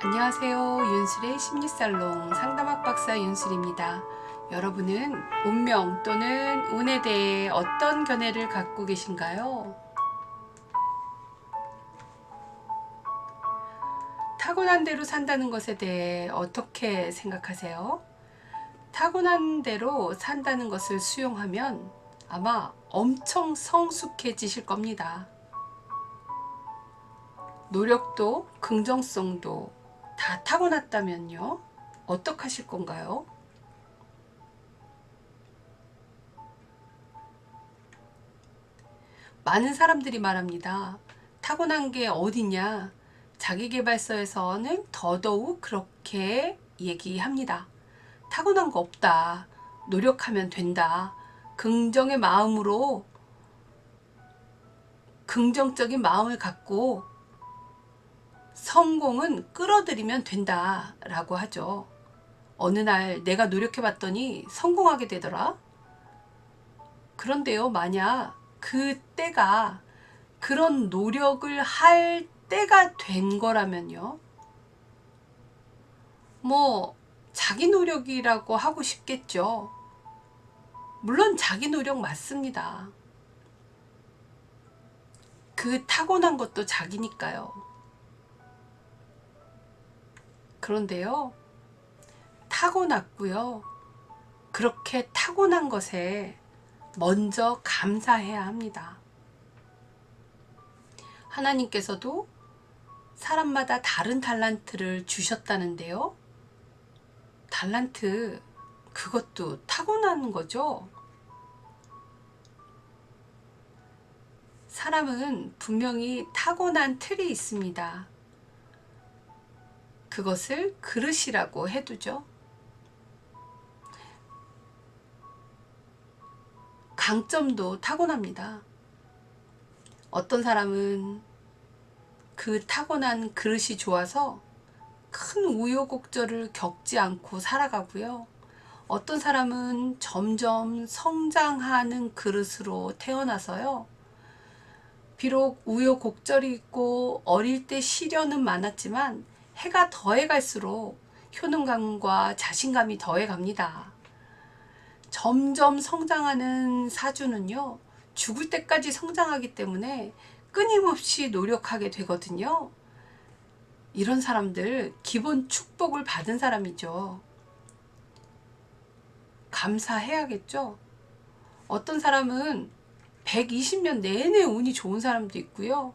안녕하세요. 윤술의 심리살롱 상담학 박사 윤술입니다. 여러분은 운명 또는 운에 대해 어떤 견해를 갖고 계신가요? 타고난 대로 산다는 것에 대해 어떻게 생각하세요? 타고난 대로 산다는 것을 수용하면 아마 엄청 성숙해지실 겁니다. 노력도 긍정성도 다 타고났다면요? 어떡하실 건가요? 많은 사람들이 말합니다. 타고난 게 어디냐? 자기계발서에서는 더더욱 그렇게 얘기합니다. 타고난 거 없다. 노력하면 된다. 긍정의 마음으로, 긍정적인 마음을 갖고 성공은 끌어들이면 된다 라고 하죠. 어느 날 내가 노력해봤더니 성공하게 되더라. 그런데요, 만약 그때가 그런 노력을 할 때가 된 거라면요, 뭐 자기 노력이라고 하고 싶겠죠. 물론 자기 노력 맞습니다. 그 타고난 것도 자기니까요. 그런데요, 타고났고요. 그렇게 타고난 것에 먼저 감사해야 합니다. 하나님께서도 사람마다 다른 달란트를 주셨다는데요. 달란트, 그것도 타고난 거죠. 사람은 분명히 타고난 틀이 있습니다. 그것을 그릇이라고 해두죠. 강점도 타고납니다. 어떤 사람은 그 타고난 그릇이 좋아서 큰 우여곡절을 겪지 않고 살아가고요. 어떤 사람은 점점 성장하는 그릇으로 태어나서요. 비록 우여곡절이 있고 어릴 때 시련은 많았지만 해가 더해갈수록 효능감과 자신감이 더해갑니다. 점점 성장하는 사주는요, 죽을 때까지 성장하기 때문에 끊임없이 노력하게 되거든요. 이런 사람들 기본 축복을 받은 사람이죠. 감사해야겠죠. 어떤 사람은 120년 내내 운이 좋은 사람도 있고요.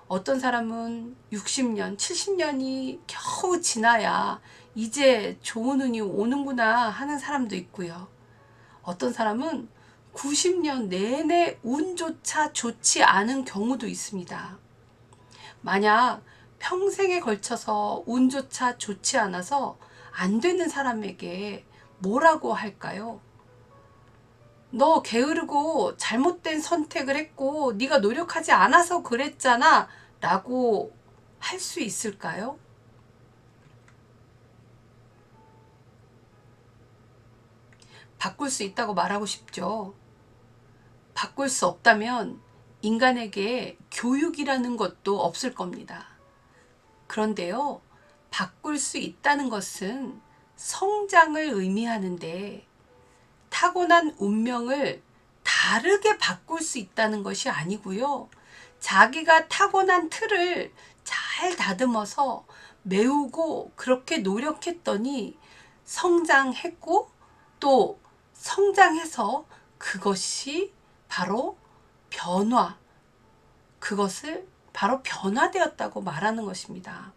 어떤 사람은 60년, 70년이 겨우 지나야 이제 좋은 운이 오는구나 하는 사람도 있고요. 어떤 사람은 90년 내내 운조차 좋지 않은 경우도 있습니다. 만약 평생에 걸쳐서 운조차 좋지 않아서 안 되는 사람에게 뭐라고 할까요? 너 게으르고 잘못된 선택을 했고 네가 노력하지 않아서 그랬잖아 라고 할 수 있을까요? 바꿀 수 있다고 말하고 싶죠. 바꿀 수 없다면 인간에게 교육이라는 것도 없을 겁니다. 그런데요, 바꿀 수 있다는 것은 성장을 의미하는데 타고난 운명을 다르게 바꿀 수 있다는 것이 아니고요. 자기가 타고난 틀을 잘 다듬어서 메우고 그렇게 노력했더니 성장했고 또 성장해서 그것이 바로 변화, 그것을 바로 변화되었다고 말하는 것입니다.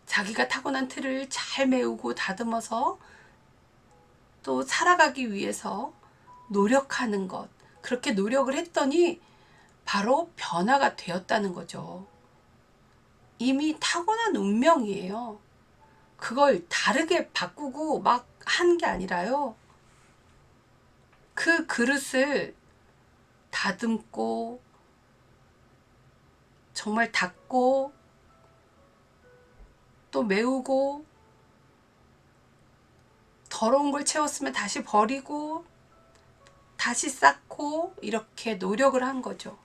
자기가 타고난 틀을 잘 메우고 다듬어서 또 살아가기 위해서 노력하는 것, 그렇게 노력을 했더니 바로 변화가 되었다는 거죠. 이미 타고난 운명이에요. 그걸 다르게 바꾸고 막 한 게 아니라요. 그 그릇을 다듬고 정말 닦고 또 메우고 더러운 걸 채웠으면 다시 버리고 다시 쌓고 이렇게 노력을 한 거죠.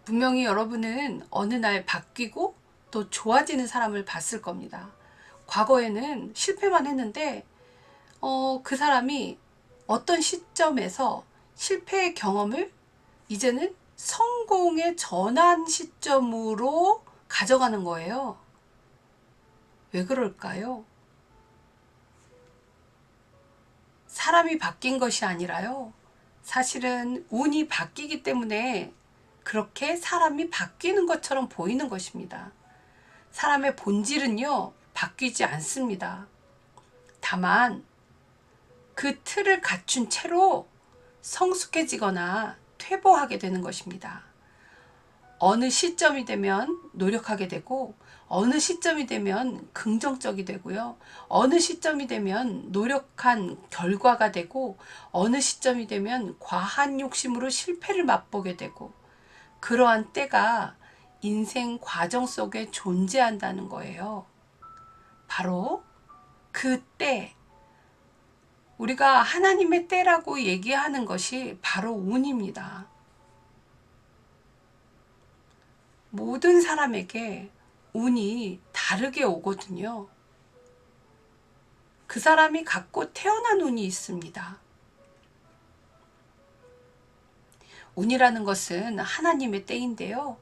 분명히 여러분은 어느 날 바뀌고 또 좋아지는 사람을 봤을 겁니다. 과거에는 실패만 했는데 그 사람이 어떤 시점에서 실패의 경험을 이제는 성공의 전환 시점으로 가져가는 거예요. 왜 그럴까요? 사람이 바뀐 것이 아니라요. 사실은 운이 바뀌기 때문에 그렇게 사람이 바뀌는 것처럼 보이는 것입니다. 사람의 본질은요, 바뀌지 않습니다. 다만 그 틀을 갖춘 채로 성숙해지거나 퇴보하게 되는 것입니다. 어느 시점이 되면 노력하게 되고, 어느 시점이 되면 긍정적이 되고요. 어느 시점이 되면 노력한 결과가 되고, 어느 시점이 되면 과한 욕심으로 실패를 맛보게 되고, 그러한 때가 인생 과정 속에 존재한다는 거예요. 바로 그 때, 우리가 하나님의 때라고 얘기하는 것이 바로 운입니다. 모든 사람에게 운이 다르게 오거든요. 그 사람이 갖고 태어난 운이 있습니다. 운이라는 것은 하나님의 때인데요.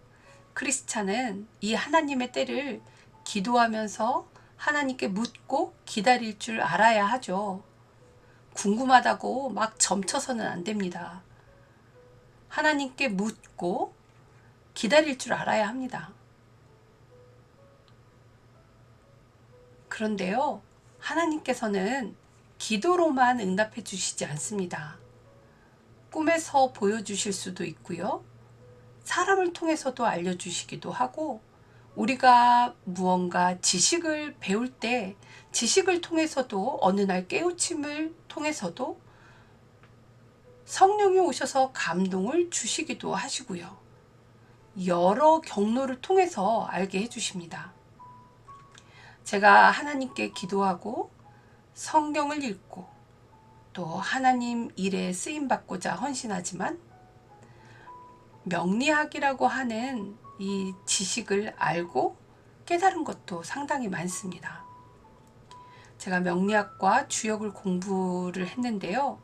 크리스찬은 이 하나님의 때를 기도하면서 하나님께 묻고 기다릴 줄 알아야 하죠. 궁금하다고 막 점쳐서는 안 됩니다. 하나님께 묻고 기다릴 줄 알아야 합니다. 그런데요, 하나님께서는 기도로만 응답해 주시지 않습니다. 꿈에서 보여주실 수도 있고요. 사람을 통해서도 알려주시기도 하고, 우리가 무언가 지식을 배울 때 지식을 통해서도 어느 날 깨우침을 통해서도 성령이 오셔서 감동을 주시기도 하시고요. 여러 경로를 통해서 알게 해주십니다. 제가 하나님께 기도하고 성경을 읽고 또 하나님 일에 쓰임받고자 헌신하지만 명리학이라고 하는 이 지식을 알고 깨달은 것도 상당히 많습니다. 제가 명리학과 주역을 공부를 했는데요.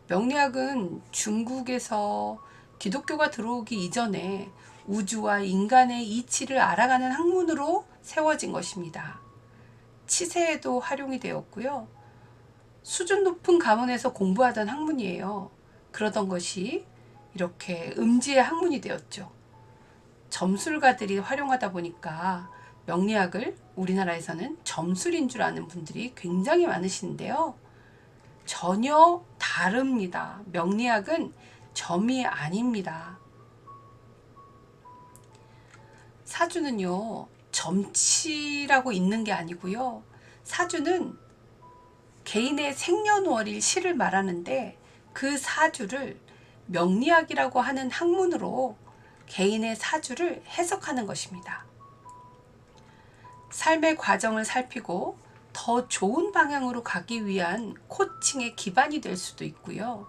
명리학은 중국에서 기독교가 들어오기 이전에 우주와 인간의 이치를 알아가는 학문으로 세워진 것입니다. 치세에도 활용이 되었고요. 수준 높은 가문에서 공부하던 학문이에요. 그러던 것이 이렇게 음지의 학문이 되었죠. 점술가들이 활용하다 보니까 명리학을 우리나라에서는 점술인 줄 아는 분들이 굉장히 많으신데요. 전혀 다릅니다. 명리학은 점이 아닙니다. 사주는요, 점치라고 있는 게 아니고요. 사주는 개인의 생년월일 시를 말하는데 그 사주를 명리학이라고 하는 학문으로 개인의 사주를 해석하는 것입니다. 삶의 과정을 살피고 더 좋은 방향으로 가기 위한 코칭의 기반이 될 수도 있고요.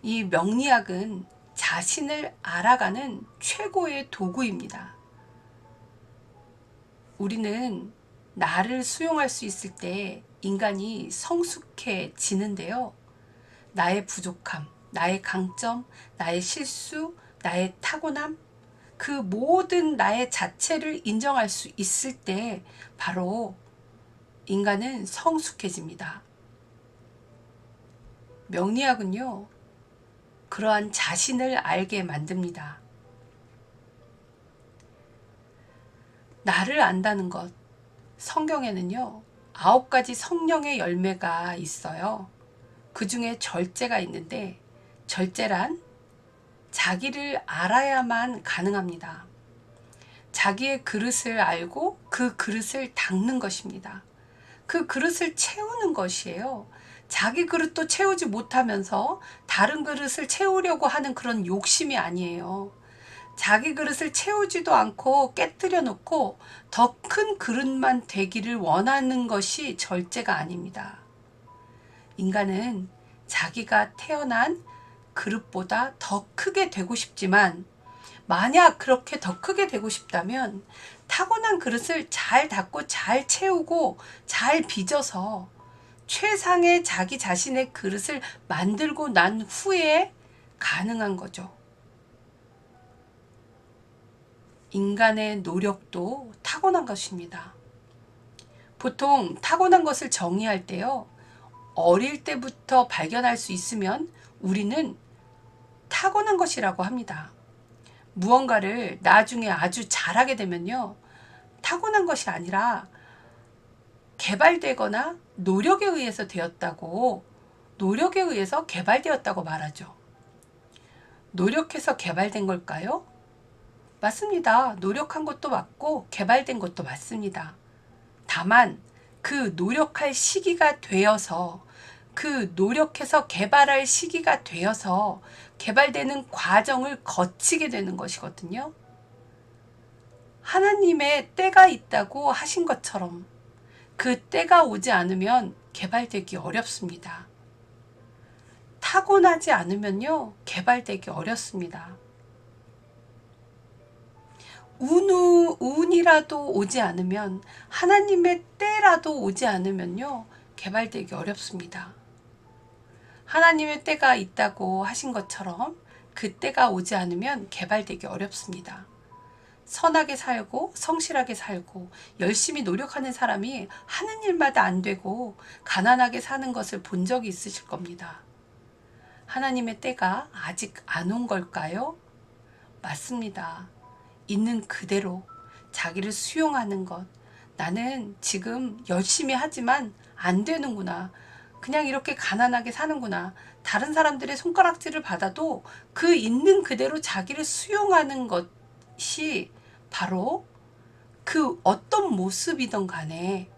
이 명리학은 자신을 알아가는 최고의 도구입니다. 우리는 나를 수용할 수 있을 때 인간이 성숙해지는데요. 나의 부족함, 나의 강점, 나의 실수, 나의 타고남, 그 모든 나의 자체를 인정할 수 있을 때 바로 인간은 성숙해집니다. 명리학은요, 그러한 자신을 알게 만듭니다. 나를 안다는 것, 성경에는요, 9가지 성령의 열매가 있어요. 그 중에 절제가 있는데, 절제란 자기를 알아야만 가능합니다. 자기의 그릇을 알고 그 그릇을 닦는 것입니다. 그 그릇을 채우는 것이에요. 자기 그릇도 채우지 못하면서 다른 그릇을 채우려고 하는 그런 욕심이 아니에요. 자기 그릇을 채우지도 않고 깨뜨려 놓고 더 큰 그릇만 되기를 원하는 것이 절제가 아닙니다. 인간은 자기가 태어난 그릇보다 더 크게 되고 싶지만 만약 그렇게 더 크게 되고 싶다면 타고난 그릇을 잘 닦고 잘 채우고 잘 빚어서 최상의 자기 자신의 그릇을 만들고 난 후에 가능한 거죠. 인간의 노력도 타고난 것입니다. 보통 타고난 것을 정의할 때요, 어릴 때부터 발견할 수 있으면 우리는 타고난 것이라고 합니다. 무언가를 나중에 아주 잘하게 되면요, 타고난 것이 아니라 개발되거나 노력에 의해서 되었다고, 노력에 의해서 개발되었다고 말하죠. 노력해서 개발된 걸까요? 맞습니다. 노력한 것도 맞고 개발된 것도 맞습니다. 다만 그 노력할 시기가 되어서, 그 노력해서 개발할 시기가 되어서 개발되는 과정을 거치게 되는 것이거든요. 하나님의 때가 있다고 하신 것처럼 그 때가 오지 않으면 개발되기 어렵습니다. 타고나지 않으면요, 개발되기 어렵습니다. 운이라도 오지 않으면, 하나님의 때라도 오지 않으면요, 개발되기 어렵습니다. 하나님의 때가 있다고 하신 것처럼 그 때가 오지 않으면 개발되기 어렵습니다. 선하게 살고 성실하게 살고 열심히 노력하는 사람이 하는 일마다 안 되고 가난하게 사는 것을 본 적이 있으실 겁니다. 하나님의 때가 아직 안 온 걸까요? 맞습니다. 있는 그대로 자기를 수용하는 것. 나는 지금 열심히 하지만 안 되는구나. 그냥 이렇게 가난하게 사는구나. 다른 사람들의 손가락질을 받아도 그 있는 그대로 자기를 수용하는 것이 바로 그 어떤 모습이든 간에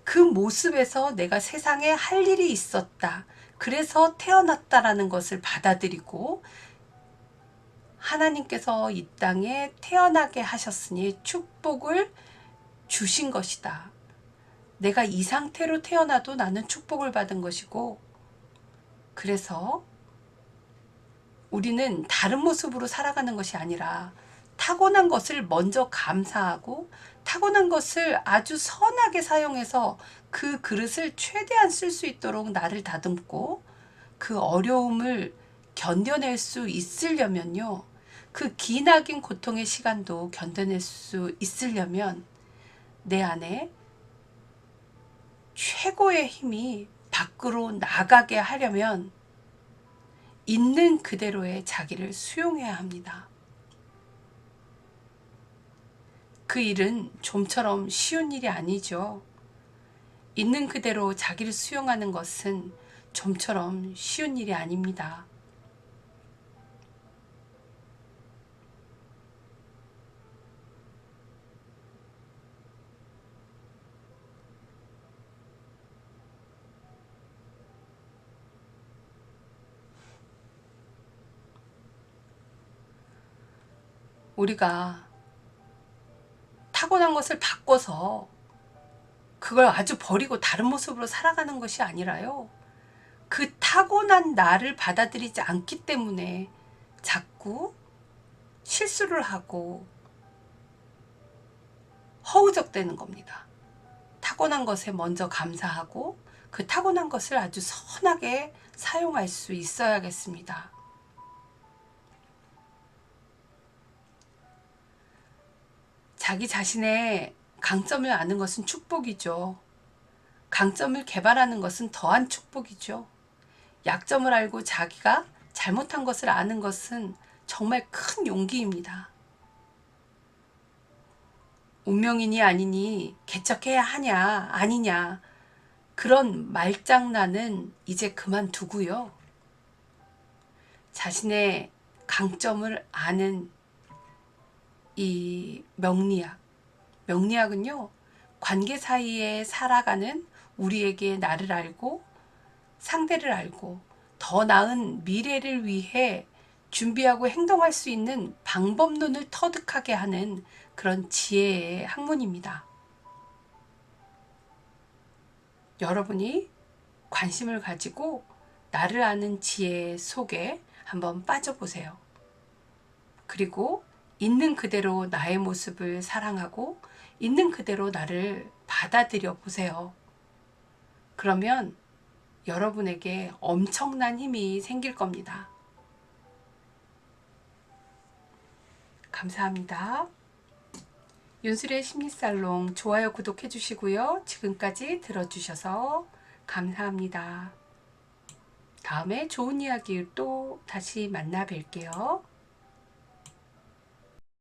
그 모습에서 내가 세상에 할 일이 있었다. 그래서 태어났다라는 것을 받아들이고, 하나님께서 이 땅에 태어나게 하셨으니 축복을 주신 것이다. 내가 이 상태로 태어나도 나는 축복을 받은 것이고, 그래서 우리는 다른 모습으로 살아가는 것이 아니라 타고난 것을 먼저 감사하고 타고난 것을 아주 선하게 사용해서 그 그릇을 최대한 쓸 수 있도록 나를 다듬고, 그 어려움을 견뎌낼 수 있으려면요, 그 기나긴 고통의 시간도 견뎌낼 수 있으려면 내 안에 최고의 힘이 밖으로 나가게 하려면 있는 그대로의 자기를 수용해야 합니다. 그 일은 좀처럼 쉬운 일이 아니죠. 있는 그대로 자기를 수용하는 것은 좀처럼 쉬운 일이 아닙니다. 우리가 타고난 것을 바꿔서 그걸 아주 버리고 다른 모습으로 살아가는 것이 아니라요, 그 타고난 나를 받아들이지 않기 때문에 자꾸 실수를 하고 허우적대는 겁니다. 타고난 것에 먼저 감사하고 그 타고난 것을 아주 선하게 사용할 수 있어야겠습니다. 자기 자신의 강점을 아는 것은 축복이죠. 강점을 개발하는 것은 더한 축복이죠. 약점을 알고 자기가 잘못한 것을 아는 것은 정말 큰 용기입니다. 운명이니 아니니 개척해야 하냐 아니냐, 그런 말장난은 이제 그만두고요. 자신의 강점을 아는 이 명리학은요, 관계 사이에 살아가는 우리에게 나를 알고 상대를 알고 더 나은 미래를 위해 준비하고 행동할 수 있는 방법론을 터득하게 하는 그런 지혜의 학문입니다. 여러분이 관심을 가지고 나를 아는 지혜 속에 한번 빠져보세요. 그리고 있는 그대로 나의 모습을 사랑하고 있는 그대로 나를 받아들여 보세요. 그러면 여러분에게 엄청난 힘이 생길 겁니다. 감사합니다. 윤술의 심리살롱 좋아요, 구독해 주시고요. 지금까지 들어주셔서 감사합니다. 다음에 좋은 이야기 또 다시 만나 뵐게요.